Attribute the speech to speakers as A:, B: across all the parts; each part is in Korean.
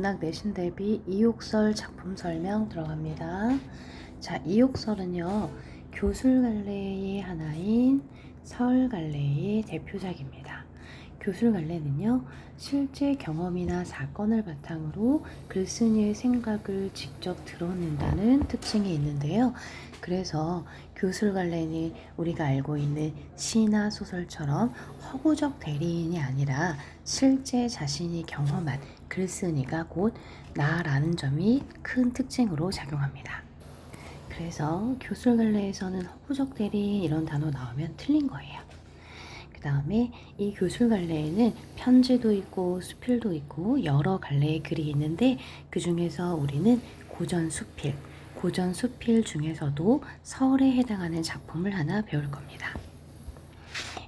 A: 문학 내신 대비 이욕설 작품 설명 들어갑니다. 자, 이욕설은요, 교술갈래의 하나인 서울갈래의 대표작입니다. 교술갈래는요, 실제 경험이나 사건을 바탕으로 글쓴이의 생각을 직접 드러낸다는 특징이 있는데요. 그래서 교술갈래는 우리가 알고 있는 시나 소설처럼 허구적 대리인이 아니라 실제 자신이 경험한 글쓴이가 곧 나라는 점이 큰 특징으로 작용합니다. 그래서 교술갈래에서는 허구적 대리인 이런 단어 나오면 틀린 거예요. 그 다음에 이 교술갈래에는 편지도 있고 수필도 있고 여러 갈래의 글이 있는데 그 중에서 우리는 고전 수필 중에서도 설에 해당하는 작품을 하나 배울 겁니다.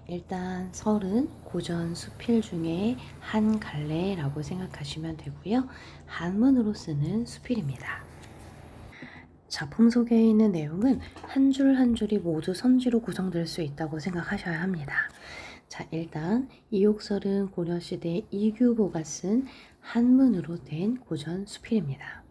A: 일단 설은 고전 수필 중에 한 갈래라고 생각하시면 되고요. 한문으로 쓰는 수필입니다. 작품 속에 있는 내용은 한 줄 한 줄이 모두 선지로 구성될 수 있다고 생각하셔야 합니다. 자, 일단 이욕설은 고려시대 이규보가 쓴 한문으로 된 고전 수필입니다.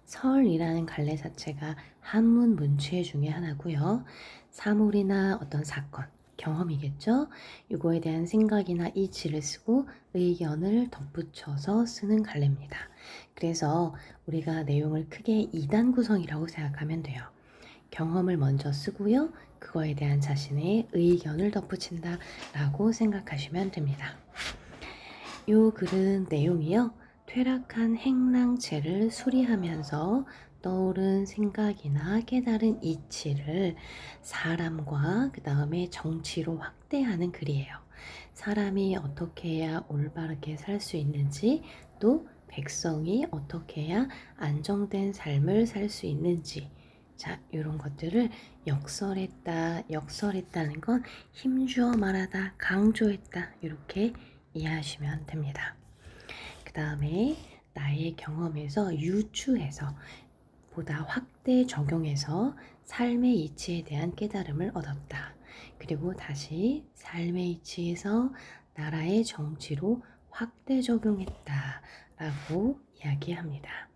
A: 설이라는 갈래 자체가 한문 문체 중에 하나고요. 사물이나 어떤 사건, 경험이겠죠? 이거에 대한 생각이나 이치를 쓰고 의견을 덧붙여서 쓰는 갈래입니다. 그래서 우리가 내용을 크게 2단 구성이라고 생각하면 돼요. 경험을 먼저 쓰고요. 그거에 대한 자신의 의견을 덧붙인다 라고 생각하시면 됩니다. 이 글은 내용이요. 퇴락한 행랑체를 수리하면서 떠오른 생각이나 깨달은 이치를 사람과 그 다음에 정치로 확대하는 글이에요. 사람이 어떻게 해야 올바르게 살 수 있는지, 또 백성이 어떻게 해야 안정된 삶을 살 수 있는지, 자, 이런 것들을 역설했다는 건 힘주어 말하다, 강조했다, 이렇게 이해하시면 됩니다. 그 다음에 나의 경험에서 유추해서 보다 확대 적용해서 삶의 이치에 대한 깨달음을 얻었다. 그리고 다시 삶의 이치에서 나라의 정치로 확대 적용했다 라고 이야기합니다.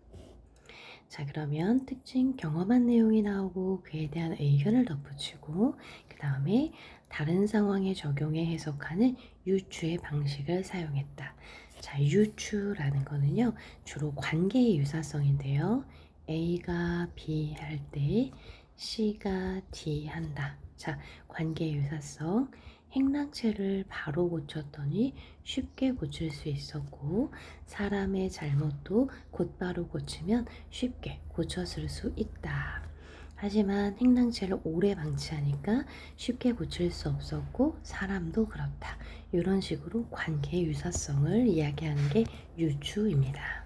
A: 자, 그러면 특징 경험한 내용이 나오고 그에 대한 의견을 덧붙이고 그 다음에 다른 상황에 적용해 해석하는 유추의 방식을 사용했다. 자, 유추라는 거는요, 주로 관계의 유사성인데요. A가 B 할 때 C가 D 한다. 자, 관계의 유사성. 행랑체를 바로 고쳤더니 쉽게 고칠 수 있었고, 사람의 잘못도 곧바로 고치면 쉽게 고쳤을 수 있다. 하지만 행랑체를 오래 방치하니까 쉽게 고칠 수 없었고 사람도 그렇다. 이런 식으로 관계의 유사성을 이야기하는 게 유추입니다.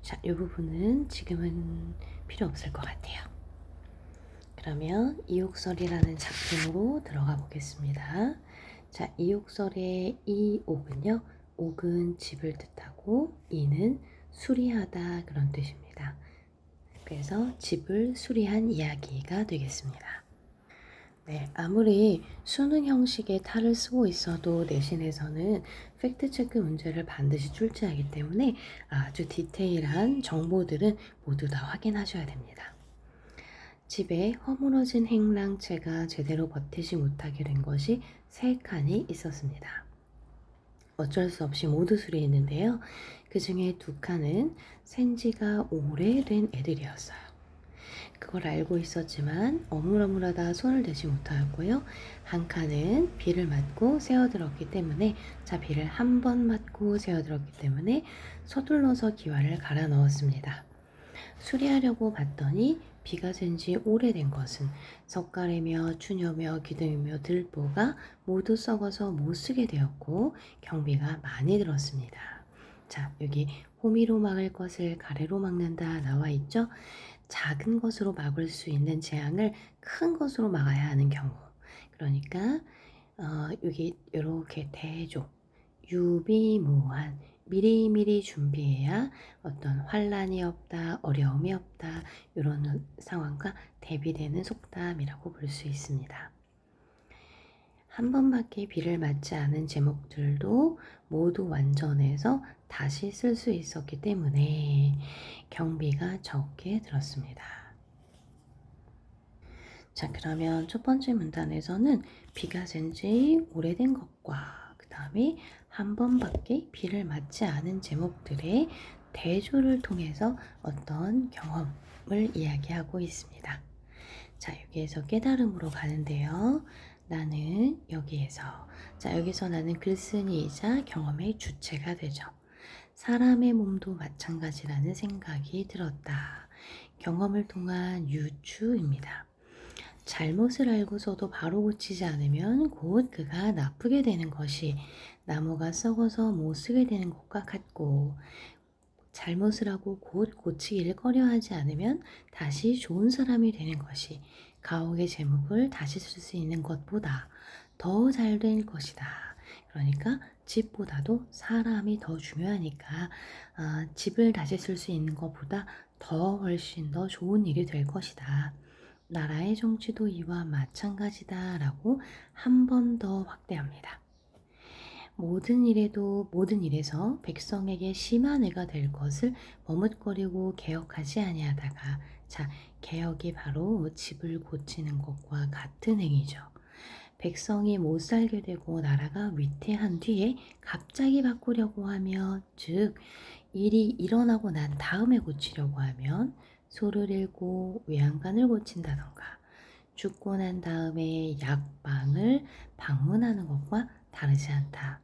A: 자, 이 부분은 지금은 필요 없을 것 같아요. 그러면 이욕설이라는 작품으로 들어가 보겠습니다. 자, 이욕설의 이옥은요. 옥은 집을 뜻하고 이는 수리하다 그런 뜻입니다. 그래서 집을 수리한 이야기가 되겠습니다. 네, 아무리 수능 형식의 탈을 쓰고 있어도 내신에서는 팩트체크 문제를 반드시 출제하기 때문에 아주 디테일한 정보들은 모두 다 확인하셔야 됩니다. 집에 허물어진 행랑채가 제대로 버티지 못하게 된 것이 3칸이 있었습니다. 어쩔 수 없이 모두 수리했는데요. 그 중에 2칸은 생지가 오래된 애들이었어요. 그걸 알고 있었지만 어물어물하다 손을 대지 못하였고요. 한 칸은 비를 맞고 새어들었기 때문에 비를 한 번 맞고 새어들었기 때문에 서둘러서 기와를 갈아 넣었습니다. 수리하려고 봤더니 비가 샌 지 오래된 것은 석가래며 추녀며 기둥이며 들보가 모두 썩어서 못쓰게 되었고 경비가 많이 들었습니다. 자, 여기 호미로 막을 것을 가래로 막는다 나와 있죠? 작은 것으로 막을 수 있는 재앙을 큰 것으로 막아야 하는 경우. 그러니까 여기 이렇게 대조, 유비무한, 미리미리 준비해야 어떤 환란이 없다, 어려움이 없다 이런 상황과 대비되는 속담이라고 볼 수 있습니다. 한 번밖에 비를 맞지 않은 제목들도 모두 완전해서 다시 쓸 수 있었기 때문에 경비가 적게 들었습니다. 자, 그러면 첫 번째 문단에서는 비가 센 지 오래된 것과 그 다음에 한 번밖에 비를 맞지 않은 제목들의 대조를 통해서 어떤 경험을 이야기하고 있습니다. 자, 여기에서 깨달음으로 가는데요. 나는 여기에서, 자, 여기서 나는 글쓴이이자 경험의 주체가 되죠. 사람의 몸도 마찬가지라는 생각이 들었다. 경험을 통한 유추입니다. 잘못을 알고서도 바로 고치지 않으면 곧 그가 나쁘게 되는 것이 나무가 썩어서 못 쓰게 되는 것과 같고, 잘못을 하고 곧 고치기를 꺼려하지 않으면 다시 좋은 사람이 되는 것이 가옥의 제목을 다시 쓸 수 있는 것보다 더 잘 될 것이다. 그러니까 집보다도 사람이 더 중요하니까 집을 다시 쓸 수 있는 것보다 더 훨씬 더 좋은 일이 될 것이다. 나라의 정치도 이와 마찬가지다 라고 한 번 더 확대합니다. 모든 일에서 백성에게 심한 해가 될 것을 머뭇거리고 개혁하지 아니하다가, 자, 개혁이 바로 집을 고치는 것과 같은 행위죠. 백성이 못 살게 되고 나라가 위태한 뒤에 갑자기 바꾸려고 하면, 즉 일이 일어나고 난 다음에 고치려고 하면 소를 읽고 외양간을 고친다던가 죽고 난 다음에 약방을 방문하는 것과 다르지 않다.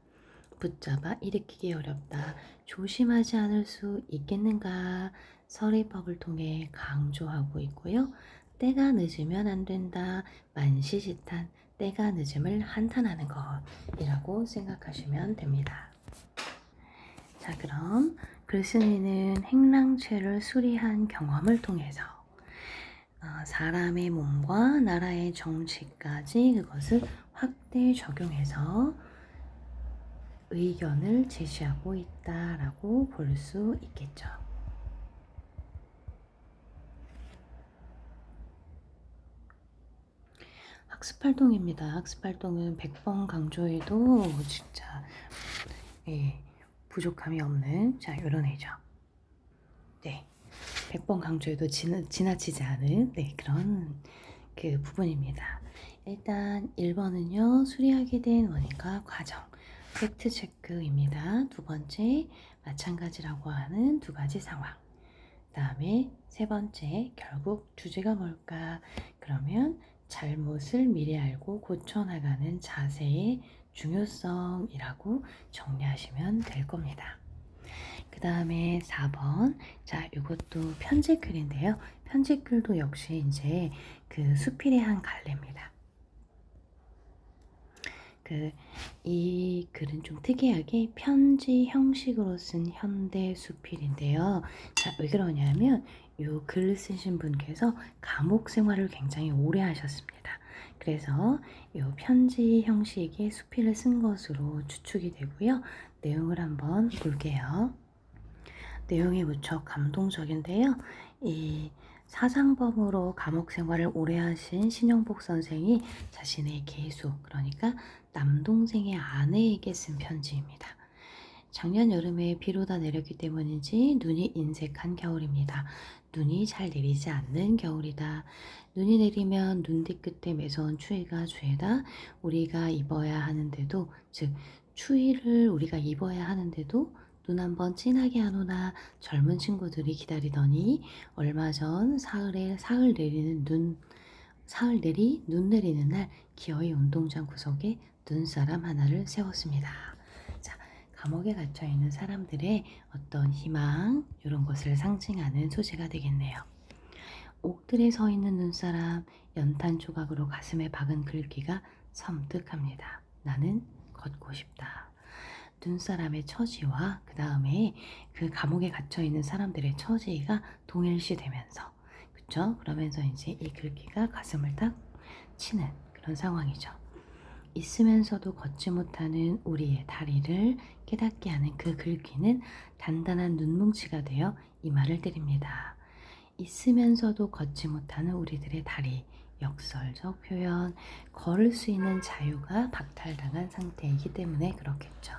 A: 붙잡아 일으키기 어렵다. 조심하지 않을 수 있겠는가? 서리법을 통해 강조하고 있고요. 때가 늦으면 안 된다. 만시지탄, 때가 늦음을 한탄하는 것이라고 생각하시면 됩니다. 자, 그럼 글쓴이는 행랑죄를 수리한 경험을 통해서 사람의 몸과 나라의 정치까지 그것을 확대 적용해서 의견을 제시하고 있다라고 볼 수 있겠죠. 학습활동입니다. 학습활동은 100번 강조해도 진짜 부족함이 없는 이런 애죠. 네, 100번 강조해도 지나치지 않은 그런 그 부분입니다. 일단 1번은요. 수리하게 된 원인과 과정, 팩트 체크입니다. 두 번째, 마찬가지라고 하는 두 가지 상황. 다음에 세 번째, 결국 주제가 뭘까? 그러면 잘못을 미리 알고 고쳐나가는 자세의 중요성이라고 정리하시면 될 겁니다. 그 다음에 4번. 자, 이것도 편지글인데요. 편지글도 역시 이제 그 수필의 한 갈래입니다. 이 글은 좀 특이하게 편지 형식으로 쓴 현대 수필인데요. 자, 왜 그러냐면 이 글을 쓰신 분께서 감옥 생활을 굉장히 오래 하셨습니다. 그래서 이 편지 형식의 수필을 쓴 것으로 추측이 되고요. 내용을 한번 볼게요. 내용이 무척 감동적인데요. 이 사상범으로 감옥 생활을 오래 하신 신영복 선생이 자신의 계수, 그러니까 남동생의 아내에게 쓴 편지입니다. 작년 여름에 비로 다 내렸기 때문인지 눈이 인색한 겨울입니다. 눈이 잘 내리지 않는 겨울이다. 눈이 내리면 눈 뒤끝에 매서운 추위가 죄다. 우리가 입어야 하는데도, 즉 추위를 우리가 입어야 하는데도 눈 한번 진하게 안 오나 젊은 친구들이 기다리더니 얼마 전 사흘 내리 눈 내리는 날 기어이 운동장 구석에 눈사람 하나를 세웠습니다. 자, 감옥에 갇혀 있는 사람들의 어떤 희망 이런 것을 상징하는 소재가 되겠네요. 옥들에 서 있는 눈사람, 연탄 조각으로 가슴에 박은 글귀가 섬뜩합니다. 나는 걷고 싶다. 눈사람의 처지와 그 다음에 그 감옥에 갇혀 있는 사람들의 처지가 동일시되면서, 그쵸? 그러면서 이제 이 글귀가 가슴을 딱 치는 그런 상황이죠. 있으면서도 걷지 못하는 우리의 다리를 깨닫게 하는 그 글귀는 단단한 눈뭉치가 되어 이 말을 때립니다. 있으면서도 걷지 못하는 우리들의 다리, 역설적 표현, 걸을 수 있는 자유가 박탈당한 상태이기 때문에 그렇겠죠.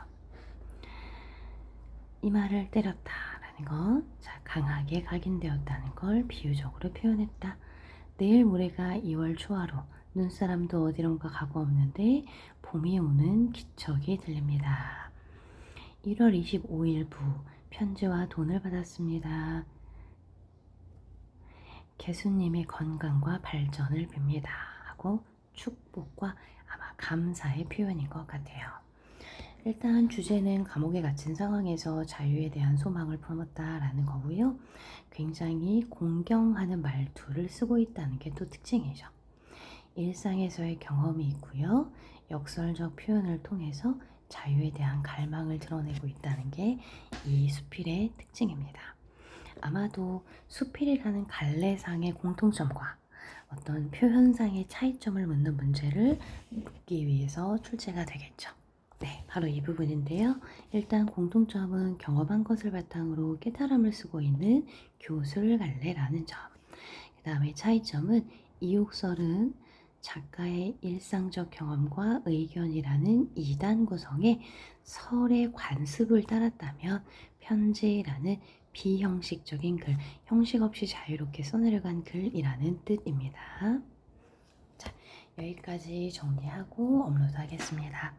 A: 이마를 때렸다라는 건 강하게 각인되었다는 걸 비유적으로 표현했다. 내일 모레가 2월 초하루, 눈사람도 어디론가 가고 없는데 봄이 오는 기척이 들립니다. 1월 25일부 편지와 돈을 받았습니다. 개수님의 건강과 발전을 빕니다. 하고 축복과 아마 감사의 표현인 것 같아요. 일단 주제는 감옥에 갇힌 상황에서 자유에 대한 소망을 품었다라는 거고요. 굉장히 공경하는 말투를 쓰고 있다는 게 또 특징이죠. 일상에서의 경험이 있고요. 역설적 표현을 통해서 자유에 대한 갈망을 드러내고 있다는 게 이 수필의 특징입니다. 아마도 수필이라는 갈래상의 공통점과 어떤 표현상의 차이점을 묻는 문제를 묻기 위해서 출제가 되겠죠. 네, 바로 이 부분인데요. 일단 공통점은 경험한 것을 바탕으로 깨달음을 쓰고 있는 교술갈래라는 점. 그 다음에 차이점은 이욕설은 작가의 일상적 경험과 의견이라는 2단 구성의 설의 관습을 따랐다면 편지라는 비형식적인 글, 형식 없이 자유롭게 써내려간 글이라는 뜻입니다. 자, 여기까지 정리하고 업로드 하겠습니다.